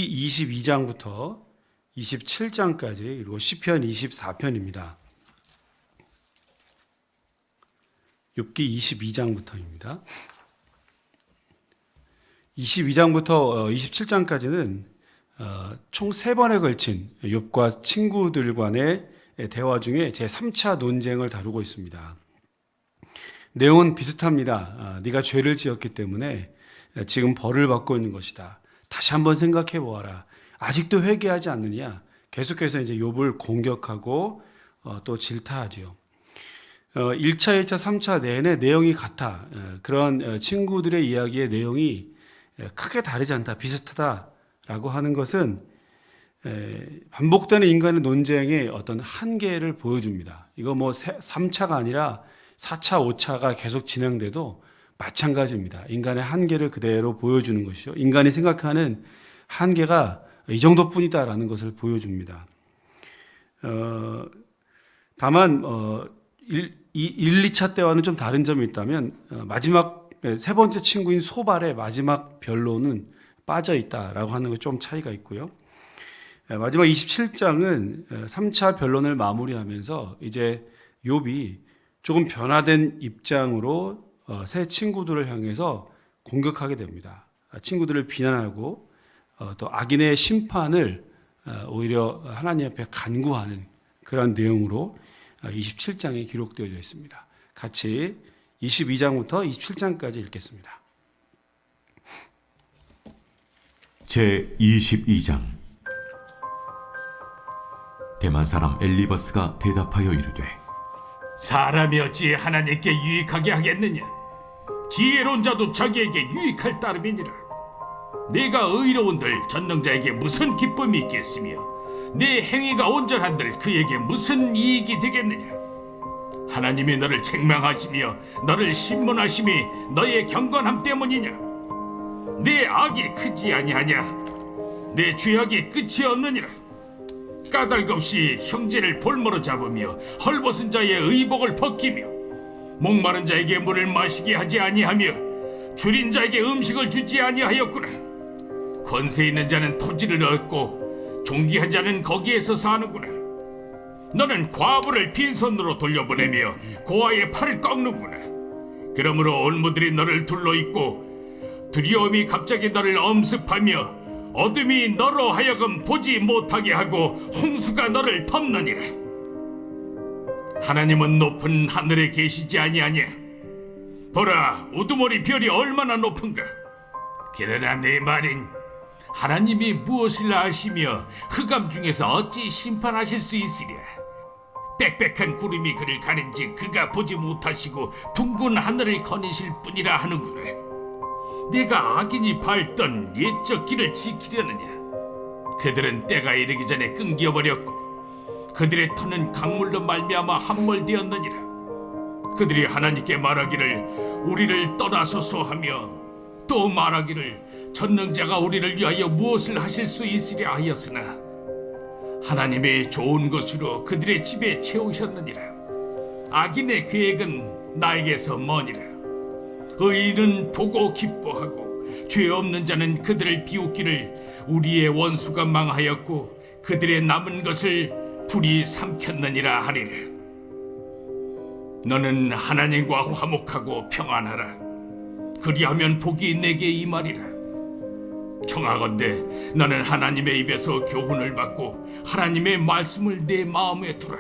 22장부터 27장까지 그리고 시편 24편입니다. 욥기 22장부터입니다. 22장부터 27장까지는 총 3번에 걸친 욥과 친구들 간의 대화 중에 제3차 논쟁을 다루고 있습니다. 내용은 비슷합니다. 네가 죄를 지었기 때문에 지금 벌을 받고 있는 것이다. 다시 한번 생각해 보아라. 아직도 회개하지 않느냐? 계속해서 이제 욥을 공격하고 또 질타하지요. 1차, 2차, 3차 내내 내용이 같아. 그런 친구들의 이야기의 내용이 크게 다르지 않다, 비슷하다라고 하는 것은 반복되는 인간의 논쟁의 어떤 한계를 보여줍니다. 이거 뭐 3차가 아니라 4차, 5차가 계속 진행돼도 마찬가지입니다. 인간의 한계를 그대로 보여주는 것이죠. 인간이 생각하는 한계가 이 정도뿐이다라는 것을 보여줍니다. 다만 1, 2차 때와는 좀 다른 점이 있다면 마지막 세 번째 친구인 소발의 마지막 변론은 빠져 있다라고 하는 게 좀 차이가 있고요. 마지막 27장은 3차 변론을 마무리하면서 이제 욥이 조금 변화된 입장으로 새 친구들을 향해서 공격하게 됩니다. 친구들을 비난하고 또 악인의 심판을 오히려 하나님 앞에 간구하는 그런 내용으로 27장에 기록되어져 있습니다. 같이 22장부터 27장까지 읽겠습니다. 제22장. 대만 사람 엘리버스가 대답하여 이르되, 사람이 어찌 하나님께 유익하게 하겠느냐? 지혜로운 자도 자기에게 유익할 따름이니라. 내가 의로운들 전능자에게 무슨 기쁨이 있겠으며 내 행위가 온전한들 그에게 무슨 이익이 되겠느냐? 하나님이 너를 책망하시며 너를 신문하심이 너의 경건함 때문이냐? 내 악이 크지 아니하냐? 내 죄악이 끝이 없느니라. 까닭 없이 형제를 볼모로 잡으며 헐벗은 자의 의복을 벗기며 목마른 자에게 물을 마시게 하지 아니하며 줄인 자에게 음식을 주지 아니하였구나. 권세 있는 자는 토지를 얻고 존귀한 자는 거기에서 사는구나. 너는 과부를 빈손으로 돌려보내며 고아의 팔을 꺾는구나. 그러므로 올무들이 너를 둘러있고 두려움이 갑자기 너를 엄습하며 어둠이 너로 하여금 보지 못하게 하고 홍수가 너를 덮느니라. 하나님은 높은 하늘에 계시지 아니하냐? 보라, 우두머리 별이 얼마나 높은가? 그러나 내 말인 하나님이 무엇을 아시며 흑암 중에서 어찌 심판하실 수 있으랴? 빽빽한 구름이 그를 가린지 그가 보지 못하시고 둥근 하늘을 거니실 뿐이라 하는구나. 내가 악인이 밟던 옛적 길을 지키려느냐? 그들은 때가 이르기 전에 끊겨버렸고 그들의 터는 강물로 말미암아 함몰되었느니라. 그들이 하나님께 말하기를 우리를 떠나소서 하며 또 말하기를 전능자가 우리를 위하여 무엇을 하실 수 있으랴 하였으나 하나님의 좋은 것으로 그들의 집에 채우셨느니라. 악인의 계획은 나에게서 머니라. 의인은 보고 기뻐하고 죄 없는 자는 그들을 비웃기를 우리의 원수가 망하였고 그들의 남은 것을 불이 삼켰느니라 하리라. 너는 하나님과 화목하고 평안하라. 그리하면 복이 내게 임하리라. 청하건대 너는 하나님의 입에서 교훈을 받고 하나님의 말씀을 내 마음에 두라.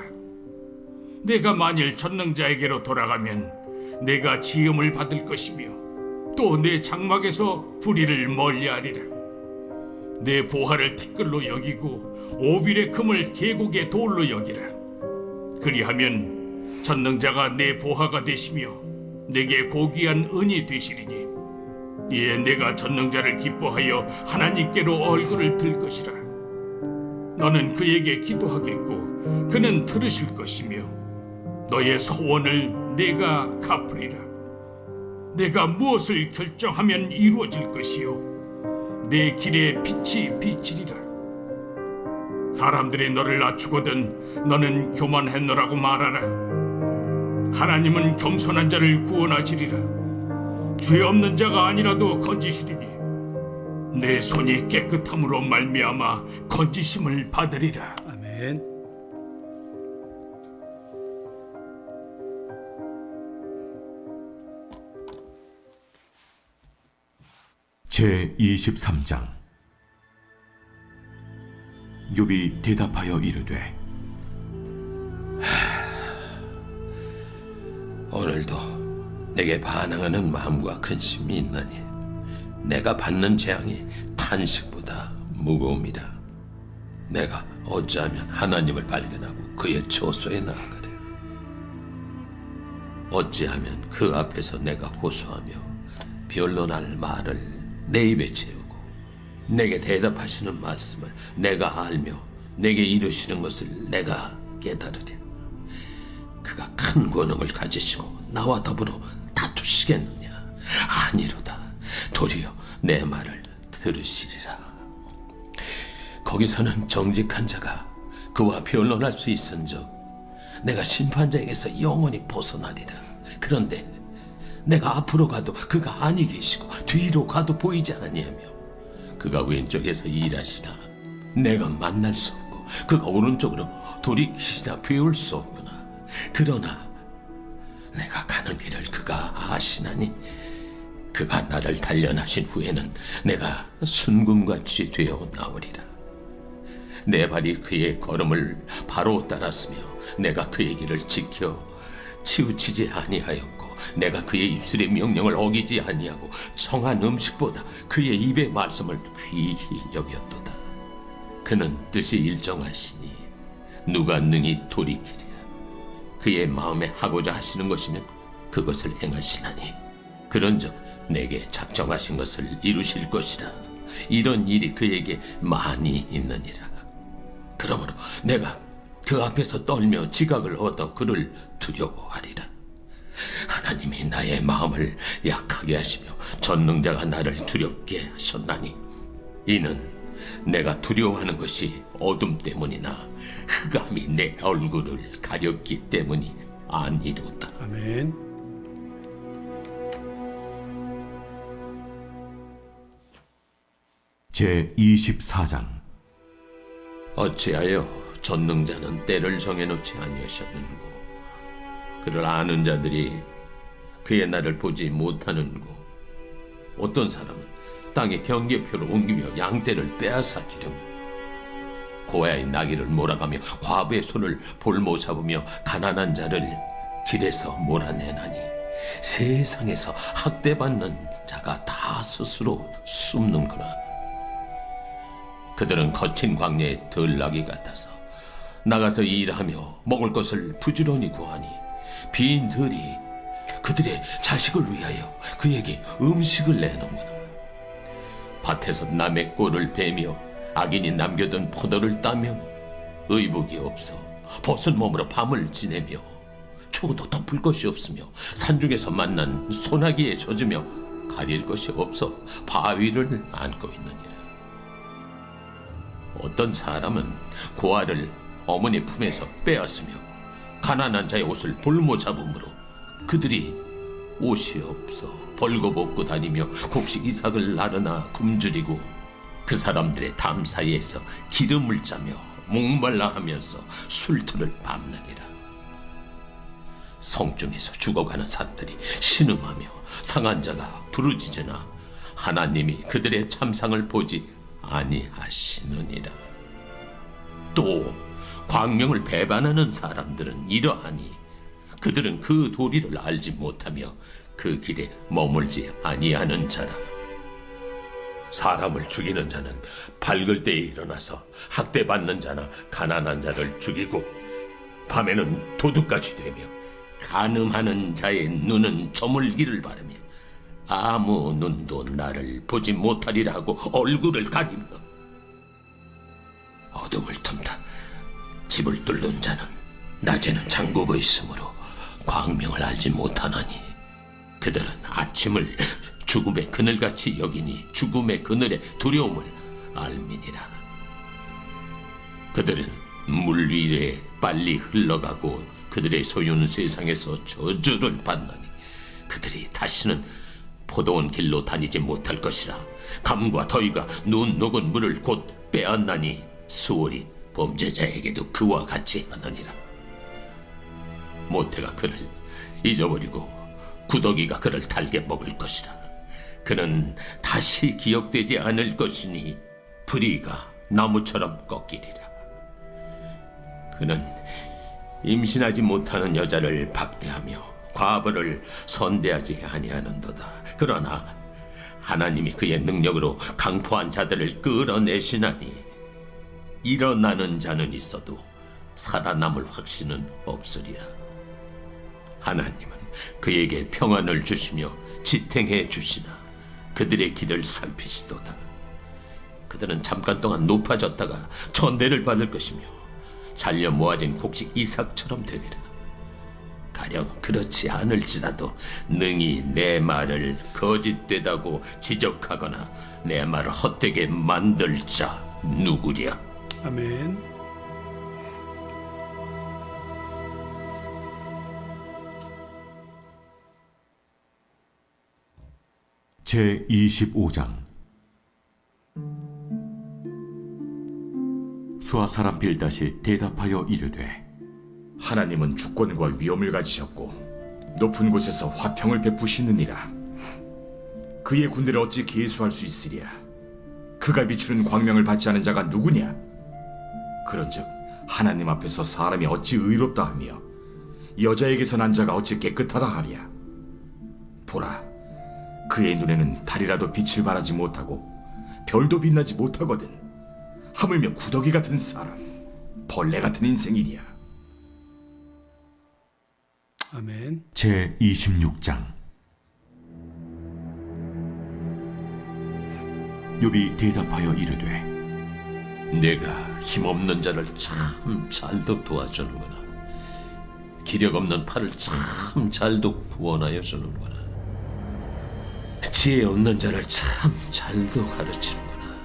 내가 만일 전능자에게로 돌아가면 내가 지음을 받을 것이며 또 내 장막에서 불의를 멀리하리라. 내 보화를 티끌로 여기고 오빌의 금을 계곡의 돌로 여기라. 그리하면 전능자가 내 보화가 되시며 내게 고귀한 은이 되시리니 이에 내가 전능자를 기뻐하여 하나님께로 얼굴을 들 것이라. 너는 그에게 기도하겠고 그는 들으실 것이며 너의 소원을 내가 갚으리라. 내가 무엇을 결정하면 이루어질 것이요 내 길에 빛이 비치리라. 사람들이 너를 낮추거든 너는 교만했노라고 말하라. 하나님은 겸손한 자를 구원하시리라. 죄 없는 자가 아니라도 건지시리니 내 손이 깨끗함으로 말미암아 건지심을 받으리라. 아멘. 제 23장. 욥이 대답하여 이르되 오늘도 내게 반항하는 마음과 근심이 있나니 내가 받는 재앙이 탄식보다 무거움이다. 내가 어찌하면 하나님을 발견하고 그의 처소에 나아가랴. 어찌하면 그 앞에서 내가 호소하며 변론할 말을 내 입에 채우고 내게 대답하시는 말씀을 내가 알며 내게 이루시는 것을 내가 깨달으랴. 그가 큰 권능을 가지시고 나와 더불어 다투시겠느냐? 아니로다. 도리어 내 말을 들으시리라. 거기서는 정직한 자가 그와 변론할 수 있은즉 내가 심판자에게서 영원히 벗어나리라. 그런데 내가 앞으로 가도 그가 아니 계시고 뒤로 가도 보이지 아니하며 그가 왼쪽에서 일하시나 내가 만날 수 없고 그가 오른쪽으로 돌이키시나 배울 수 없구나. 그러나 내가 가는 길을 그가 아시나니 그가 나를 단련하신 후에는 내가 순금같이 되어 나오리라. 내 발이 그의 걸음을 바로 따랐으며 내가 그의 길을 지켜 치우치지 아니하였고 내가 그의 입술의 명령을 어기지 아니하고 청한 음식보다 그의 입의 말씀을 귀히 여겼도다. 그는 뜻이 일정하시니 누가 능히 돌이키랴. 그의 마음에 하고자 하시는 것이면 그것을 행하시나니 그런즉 내게 작정하신 것을 이루실 것이라. 이런 일이 그에게 많이 있느니라. 그러므로 내가 그 앞에서 떨며 지각을 얻어 그를 두려워하리라. 하나님이 나의 마음을 약하게 하시며 전능자가 나를 두렵게 하셨나니 이는 내가 두려워하는 것이 어둠 때문이나 흑암이 내 얼굴을 가렸기 때문이 아니로다. 아멘. 제 24장. 어찌하여 전능자는 때를 정해놓지 아니하셨는고 그를 아는 자들이 그의 날을 보지 못하는고 어떤 사람은 땅에 경계표를 옮기며 양떼를 빼앗아 기르며 고아의 나귀를 몰아가며 과부의 손을 볼모 잡으며 가난한 자를 길에서 몰아내나니 세상에서 학대받는 자가 다 스스로 숨는구나. 그들은 거친 광야의 들나귀 같아서 나가서 일하며 먹을 것을 부지런히 구하니 빈 들이 그들의 자식을 위하여 그에게 음식을 내놓는구나. 밭에서 남의 꼴을 베며 악인이 남겨둔 포도를 따며 의복이 없어 벗은 몸으로 밤을 지내며 초도 덮을 것이 없으며 산중에서 만난 소나기에 젖으며 가릴 것이 없어 바위를 안고 있느니라. 어떤 사람은 고아를 어머니 품에서 빼앗으며 가난한 자의 옷을 볼모 잡음으로 그들이 옷이 없어 벌거벗고 다니며 곡식 이삭을 나르나 굶주리고 그 사람들의 담 사이에서 기름을 짜며 목말라 하면서 술틀을 밟느니라. 성중에서 죽어가는 사람들이 신음하며 상한 자가 부르짖으나 하나님이 그들의 참상을 보지 아니하시느니라. 또 광명을 배반하는 사람들은 이러하니 그들은 그 도리를 알지 못하며 그 길에 머물지 아니하는 자라. 사람을 죽이는 자는 밝을 때에 일어나서 학대받는 자나 가난한 자를 죽이고 밤에는 도둑같이 되며 간음하는 자의 눈은 저물기를 바라며 아무 눈도 나를 보지 못하리라 하고 얼굴을 가리며 어둠을 틈타 집을 뚫는 자는 낮에는 잠그고 있으므로 광명을 알지 못하나니 그들은 아침을 죽음의 그늘같이 여기니 죽음의 그늘의 두려움을 알미니라. 그들은 물 위에 빨리 흘러가고 그들의 소유는 세상에서 저주를 받나니 그들이 다시는 포도원 길로 다니지 못할 것이라. 감과 더위가 눈 녹은 물을 곧 빼앗나니 수월이 범죄자에게도 그와 같이 하느니라. 모태가 그를 잊어버리고 구더기가 그를 달게 먹을 것이라. 그는 다시 기억되지 않을 것이니 불의가 나무처럼 꺾이리라. 그는 임신하지 못하는 여자를 박대하며 과부를 선대하지 아니하는도다. 그러나 하나님이 그의 능력으로 강포한 자들을 끌어내시나니 일어나는 자는 있어도 살아남을 확신은 없으리라. 하나님은 그에게 평안을 주시며 지탱해 주시나 그들의 길을 살피시도다. 그들은 잠깐 동안 높아졌다가 천대를 받을 것이며 잘려 모아진 곡식 이삭처럼 되리라. 가령 그렇지 않을지라도 능히 내 말을 거짓되다고 지적하거나 내 말을 헛되게 만들 자 누구랴. 아멘. 제25장. 수아 사람 빌닷이 대답하여 이르되 하나님은 주권과 위엄을 가지셨고 높은 곳에서 화평을 베푸시느니라. 그의 군대를 어찌 계수할 수 있으랴. 그가 비추는 광명을 받지 않은 자가 누구냐. 그런즉 하나님 앞에서 사람이 어찌 의롭다 하며 여자에게서 난 자가 어찌 깨끗하다 하랴. 보라, 그의 눈에는 달이라도 빛을 발하지 못하고 별도 빛나지 못하거든. 하물며 구더기 같은 사람, 벌레 같은 인생이랴. 아멘. 제26장. 욥이 대답하여 이르되 내가 힘없는 자를 참 잘도 도와주는구나. 기력 없는 팔을 참 잘도 구원하여 주는구나. 지혜 없는 자를 참 잘도 가르치는구나.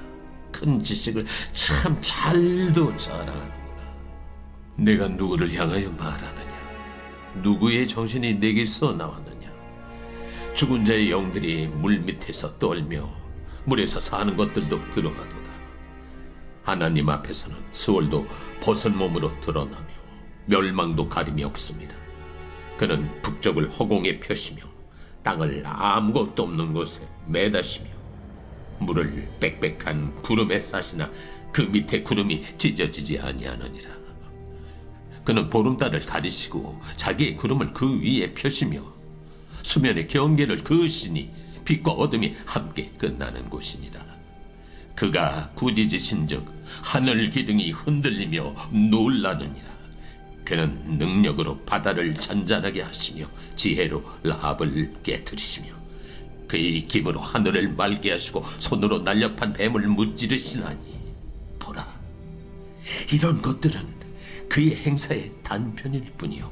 큰 지식을 참 잘도 자랑하는구나. 내가 누구를 향하여 말하느냐? 누구의 정신이 내게서 나왔느냐? 죽은 자의 영들이 물 밑에서 떨며 물에서 사는 것들도 그러하도다. 하나님 앞에서는 스월도 벗은 몸으로 드러나며 멸망도 가림이 없습니다. 그는 북쪽을 허공에 펴시며 땅을 아무것도 없는 곳에 매다시며 물을 빽빽한 구름에 싸시나 그 밑에 구름이 찢어지지 아니하느니라. 그는 보름달을 가리시고 자기의 구름을 그 위에 펴시며 수면의 경계를 그으시니 빛과 어둠이 함께 끝나는 곳이니라. 그가 꾸짖으신즉 하늘 기둥이 흔들리며 놀라느니라. 그는 능력으로 바다를 잔잔하게 하시며 지혜로 라합을 깨뜨리시며 그의 힘으로 하늘을 맑게 하시고 손으로 날렵한 뱀을 무찌르시나니 보라, 이런 것들은 그의 행사의 단편일 뿐이요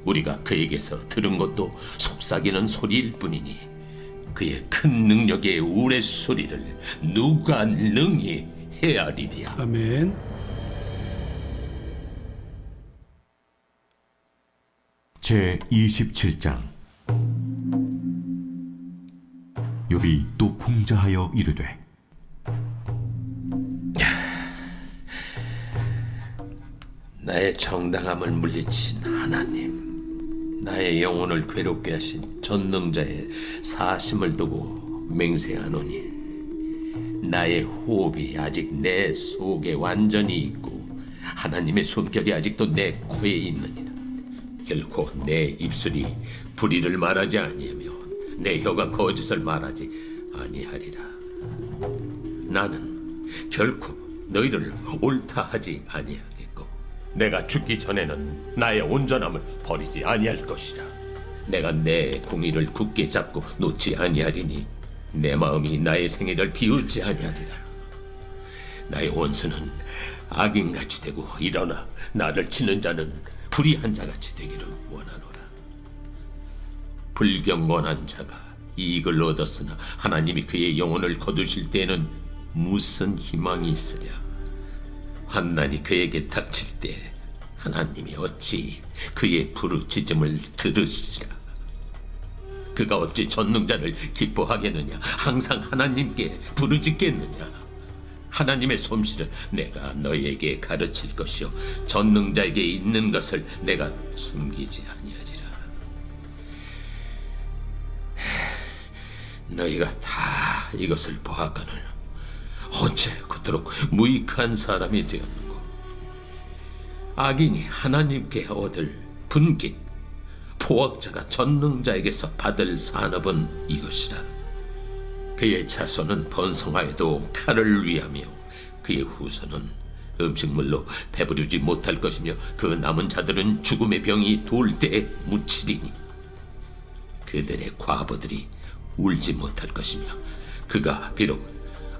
우리가 그에게서 들은 것도 속삭이는 소리일 뿐이니 그의 큰 능력의 우레소리를 누가 능히 헤아리랴. 아멘. 제27장. 욥이 또 풍자하여 이르되 나의 정당함을 물리친 하나님, 나의 영혼을 괴롭게 하신 전능자의 사심을 두고 맹세하노니 나의 호흡이 아직 내 속에 완전히 있고 하나님의 손결이 아직도 내 코에 있느니라. 결코 내 입술이 불의를 말하지 아니하며 내 혀가 거짓을 말하지 아니하리라. 나는 결코 너희를 옳다 하지 아니하겠고 내가 죽기 전에는 나의 온전함을 버리지 아니할 것이라. 내가 내 공의를 굳게 잡고 놓지 아니하리니 내 마음이 나의 생애를 비웃지 아니하리라. 나의 원수는 악인같이 되고 일어나 나를 치는 자는 불의한 자같이 되기를 원하노라. 불경건한 자가 이익을 얻었으나 하나님이 그의 영혼을 거두실 때에는 무슨 희망이 있으랴. 환난이 그에게 닥칠 때 하나님이 어찌 그의 부르짖음을 들으시랴. 그가 어찌 전능자를 기뻐하겠느냐? 항상 하나님께 부르짖겠느냐? 하나님의 솜씨를 내가 너희에게 가르칠 것이요 전능자에게 있는 것을 내가 숨기지 아니하리라. 너희가 다 이것을 보았거늘 어째 그토록 무익한 사람이 되었는고? 악인이 하나님께 얻을 분깃, 포악자가 전능자에게서 받을 산업은 이것이라. 그의 자손은 번성하여도 칼을 위하며 그의 후손은 음식물로 배부르지 못할 것이며 그 남은 자들은 죽음의 병이 돌 때에 묻히리니 그들의 과부들이 울지 못할 것이며 그가 비록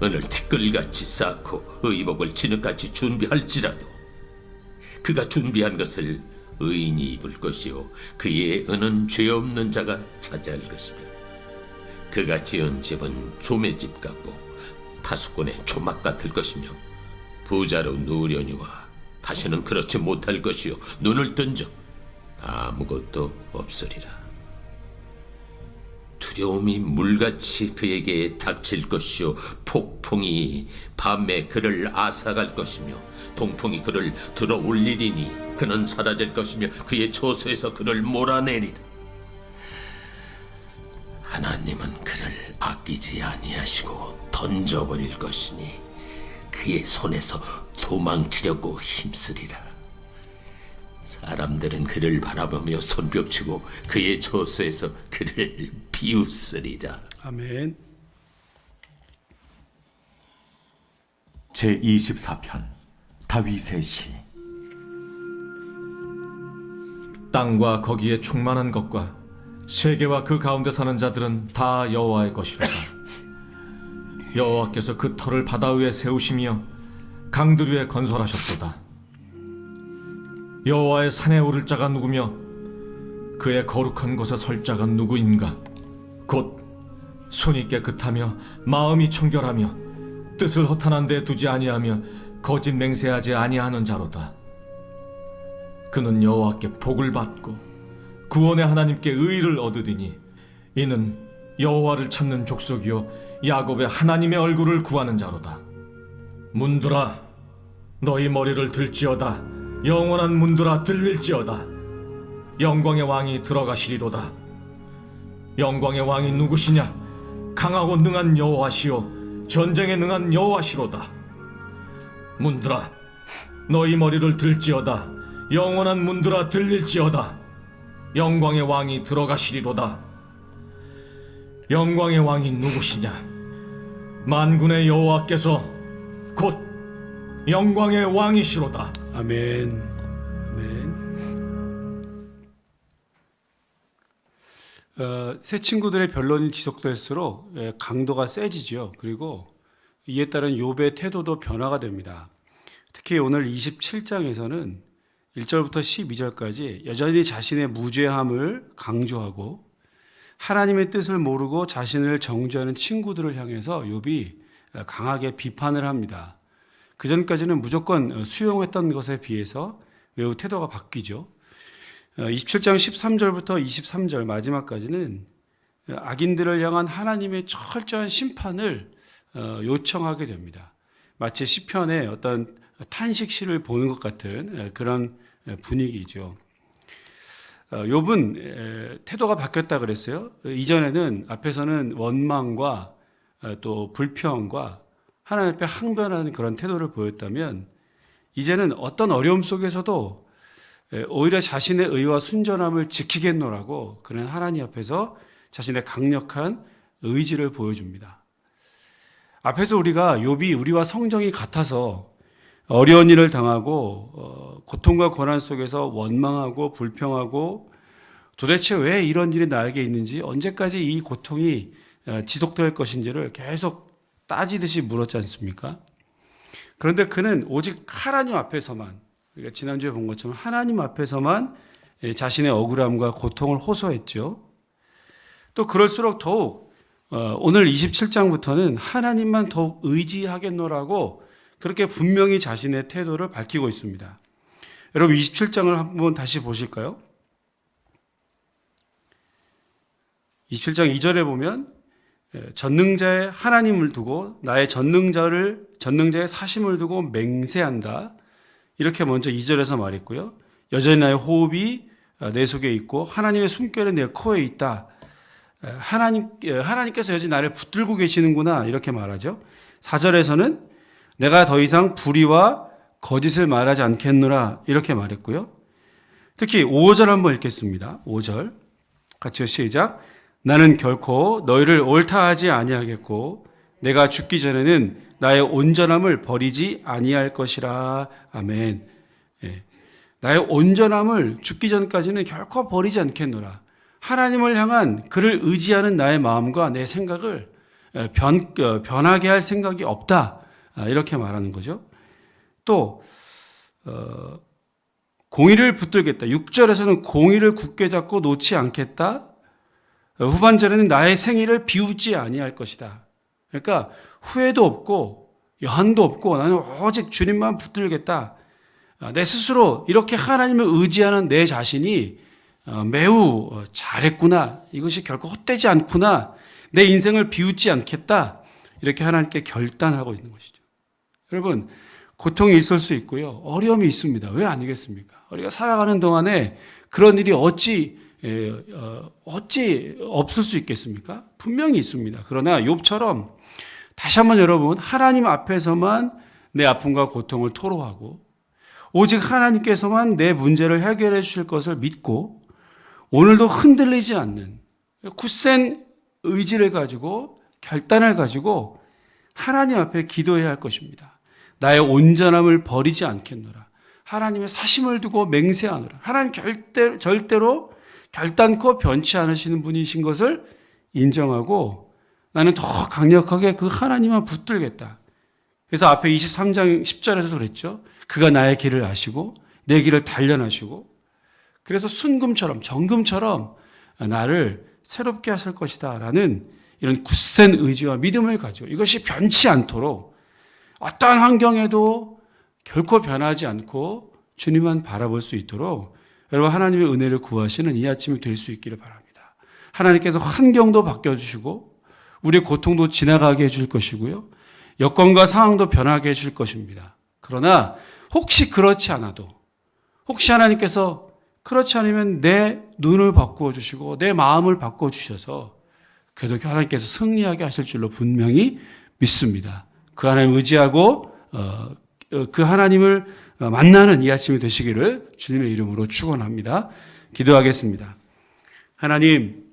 은을 티끌같이 쌓고 의복을 진흙같이 준비할지라도 그가 준비한 것을 의인이 입을 것이요 그의 은은 죄 없는 자가 차지할 것이며 그가 지은 집은 조매집 같고 파수꾼의 초막 같을 것이며 부자로 누우려니와 다시는 그렇지 못할 것이요 눈을 뜬 적 아무것도 없으리라. 두려움이 물같이 그에게 닥칠 것이요 폭풍이 밤에 그를 앗아갈 것이며 동풍이 그를 들어 올리리니 그는 사라질 것이며 그의 처소에서 그를 몰아내리라. 하나님은 그를 아끼지 아니하시고 던져버릴 것이니 그의 손에서 도망치려고 힘쓰리라. 사람들은 그를 바라보며 손뼉치고 그의 처소에서 그를 비웃으리라. 아멘. 제24편 다윗의 시. 땅과 거기에 충만한 것과 세계와 그 가운데 사는 자들은 다 여호와의 것이로다. 여호와께서 그 터를 바다 위에 세우시며 강들 위에 건설하셨도다. 여호와의 산에 오를 자가 누구며 그의 거룩한 곳에 설 자가 누구인가? 곧 손이 깨끗하며 마음이 청결하며 뜻을 허탄한 데 두지 아니하며 거짓 맹세하지 아니하는 자로다. 그는 여호와께 복을 받고 구원의 하나님께 의를 얻으리니 이는 여호와를 찾는 족속이요 야곱의 하나님의 얼굴을 구하는 자로다. 문들아 너희 머리를 들지어다. 영원한 문들아 들릴지어다. 영광의 왕이 들어가시리로다. 영광의 왕이 누구시냐? 강하고 능한 여호와시요 전쟁에 능한 여호와시로다. 문들아 너희 머리를 들지어다. 영원한 문들아 들릴지어다. 영광의 왕이 들어가시리로다. 영광의 왕이 누구시냐? 만군의 여호와께서 곧 영광의 왕이시로다. 아멘. 아멘. 새 친구들의 변론이 지속될수록 강도가 세지죠. 그리고 이에 따른 욥의 태도도 변화가 됩니다. 특히 오늘 27장에서는 1절부터 12절까지 여전히 자신의 무죄함을 강조하고 하나님의 뜻을 모르고 자신을 정죄하는 친구들을 향해서 욥이 강하게 비판을 합니다. 그전까지는 무조건 수용했던 것에 비해서 매우 태도가 바뀌죠. 27장 13절부터 23절 마지막까지는 악인들을 향한 하나님의 철저한 심판을 요청하게 됩니다. 마치 시편의 어떤 탄식시를 보는 것 같은 그런 분위기죠. 욥은 태도가 바뀌었다 그랬어요. 이전에는 앞에서는 원망과 또 불평과 하나님 앞에 항변하는 그런 태도를 보였다면 이제는 어떤 어려움 속에서도 오히려 자신의 의와 순전함을 지키겠노라고 그는 하나님 앞에서 자신의 강력한 의지를 보여줍니다. 앞에서 우리가 욥이 우리와 성정이 같아서 어려운 일을 당하고 고통과 고난 속에서 원망하고 불평하고 도대체 왜 이런 일이 나에게 있는지 언제까지 이 고통이 지속될 것인지를 계속 따지듯이 물었지 않습니까? 그런데 그는 오직 하나님 앞에서만, 우리가 지난주에 본 것처럼 하나님 앞에서만 자신의 억울함과 고통을 호소했죠. 또 그럴수록 더욱 오늘 27장부터는 하나님만 더욱 의지하겠노라고 그렇게 분명히 자신의 태도를 밝히고 있습니다. 여러분 27장을 한번 다시 보실까요? 27장 2절에 보면 전능자의 하나님을 두고 나의 전능자의 사심을 두고 맹세한다. 이렇게 먼저 2절에서 말했고요. 여전히 나의 호흡이 내 속에 있고 하나님의 숨결이 내 코에 있다. 하나님께서 여전히 나를 붙들고 계시는구나. 이렇게 말하죠. 4절에서는 내가 더 이상 불의와 거짓을 말하지 않겠노라. 이렇게 말했고요. 특히 5절 한번 읽겠습니다. 5절 같이요. 시작. 나는 결코 너희를 옳다하지 아니하겠고 내가 죽기 전에는 나의 온전함을 버리지 아니할 것이라. 아멘. 예. 나의 온전함을 죽기 전까지는 결코 버리지 않겠노라. 하나님을 향한 그를 의지하는 나의 마음과 내 생각을 변하게 할 생각이 없다. 이렇게 말하는 거죠. 또 공의를 붙들겠다. 6절에서는 공의를 굳게 잡고 놓지 않겠다. 후반절에는 나의 생애를 비웃지 아니할 것이다. 그러니까 후회도 없고 여한도 없고 나는 오직 주님만 붙들겠다. 내 스스로 이렇게 하나님을 의지하는 내 자신이 매우 잘했구나. 이것이 결코 헛되지 않구나. 내 인생을 비웃지 않겠다. 이렇게 하나님께 결단하고 있는 것이죠. 여러분, 고통이 있을 수 있고요. 어려움이 있습니다. 왜 아니겠습니까? 우리가 살아가는 동안에 그런 일이 어찌 없을 수 있겠습니까? 분명히 있습니다. 그러나 욥처럼 다시 한번 여러분, 하나님 앞에서만 내 아픔과 고통을 토로하고 오직 하나님께서만 내 문제를 해결해 주실 것을 믿고 오늘도 흔들리지 않는 굳센 의지를 가지고 결단을 가지고 하나님 앞에 기도해야 할 것입니다. 나의 온전함을 버리지 않겠노라. 하나님의 사심을 두고 맹세하노라. 하나님 절대로 결단코 변치 않으시는 분이신 것을 인정하고 나는 더 강력하게 그 하나님만 붙들겠다. 그래서 앞에 23장 10절에서 그랬죠. 그가 나의 길을 아시고 내 길을 단련하시고 그래서 순금처럼 정금처럼 나를 새롭게 하실 것이다 라는 이런 굳센 의지와 믿음을 가지고 이것이 변치 않도록 어떠한 환경에도 결코 변하지 않고 주님만 바라볼 수 있도록 여러분 하나님의 은혜를 구하시는 이 아침이 될 수 있기를 바랍니다. 하나님께서 환경도 바뀌어주시고 우리의 고통도 지나가게 해줄 것이고요. 여건과 상황도 변하게 해줄 것입니다. 그러나 혹시 그렇지 않아도 혹시 하나님께서 그렇지 않으면 내 눈을 바꾸어 주시고 내 마음을 바꾸어 주셔서 그래도 하나님께서 승리하게 하실 줄로 분명히 믿습니다. 그 하나님 의지하고 그 하나님을 만나는 이 아침이 되시기를 주님의 이름으로 축원합니다. 기도하겠습니다. 하나님,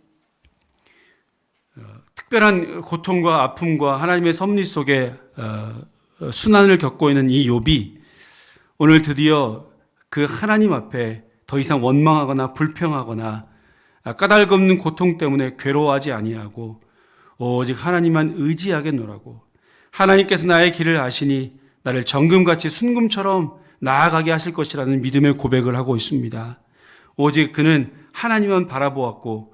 특별한 고통과 아픔과 하나님의 섭리 속에 순환을 겪고 있는 이 욥이 오늘 드디어 그 하나님 앞에 더 이상 원망하거나 불평하거나 까닭없는 고통 때문에 괴로워하지 아니하고 오직 하나님만 의지하겠노라고 하나님께서 나의 길을 아시니 나를 정금같이 순금처럼 나아가게 하실 것이라는 믿음의 고백을 하고 있습니다. 오직 그는 하나님만 바라보았고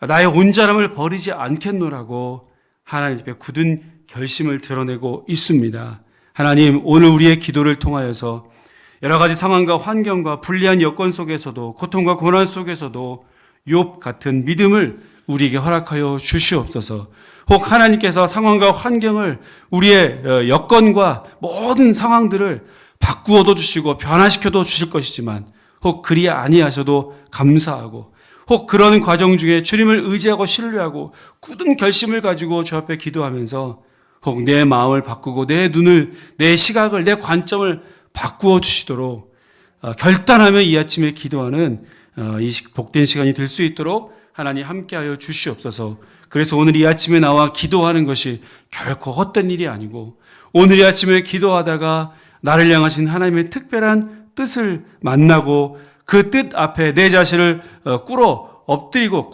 나의 온전함을 버리지 않겠노라고 하나님 앞에 굳은 결심을 드러내고 있습니다. 하나님, 오늘 우리의 기도를 통하여서 여러 가지 상황과 환경과 불리한 여건 속에서도 고통과 고난 속에서도 욥 같은 믿음을 우리에게 허락하여 주시옵소서. 혹 하나님께서 상황과 환경을 우리의 여건과 모든 상황들을 바꾸어도 주시고 변화시켜도 주실 것이지만 혹 그리 아니하셔도 감사하고 혹 그런 과정 중에 주님을 의지하고 신뢰하고 굳은 결심을 가지고 주 앞에 기도하면서 혹 내 마음을 바꾸고 내 눈을 내 시각을 내 관점을 바꾸어 주시도록 결단하며 이 아침에 기도하는 이 복된 시간이 될 수 있도록 하나님 함께하여 주시옵소서. 그래서 오늘 이 아침에 나와 기도하는 것이 결코 헛된 일이 아니고 오늘 이 아침에 기도하다가 나를 향하신 하나님의 특별한 뜻을 만나고 그 뜻 앞에 내 자신을 꿇어 엎드리고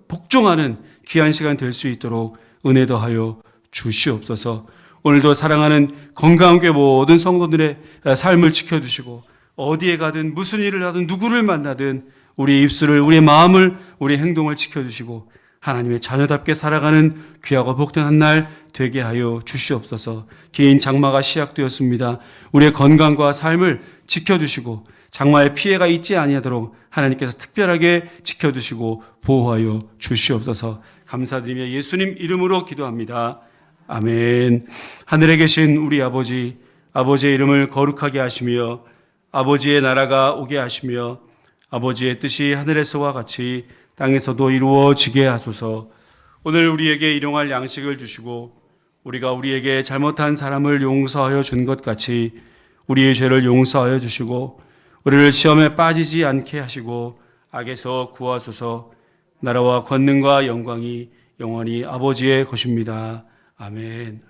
복종하는 귀한 시간 될 수 있도록 은혜 더하여 주시옵소서. 오늘도 사랑하는 건강한 교회 모든 성도들의 삶을 지켜주시고 어디에 가든 무슨 일을 하든 누구를 만나든 우리의 입술을 우리의 마음을 우리의 행동을 지켜주시고 하나님의 자녀답게 살아가는 귀하고 복된 한 날 되게 하여 주시옵소서. 개인 장마가 시작되었습니다. 우리의 건강과 삶을 지켜주시고 장마에 피해가 있지 아니하도록 하나님께서 특별하게 지켜두시고 보호하여 주시옵소서. 감사드리며 예수님 이름으로 기도합니다. 아멘. 하늘에 계신 우리 아버지, 아버지의 이름을 거룩하게 하시며 아버지의 나라가 오게 하시며 아버지의 뜻이 하늘에서와 같이 땅에서도 이루어지게 하소서. 오늘 우리에게 일용할 양식을 주시고 우리가 우리에게 잘못한 사람을 용서하여 준 것 같이 우리의 죄를 용서하여 주시고 우리를 시험에 빠지지 않게 하시고 악에서 구하소서. 나라와 권능과 영광이 영원히 아버지의 것입니다. 아멘.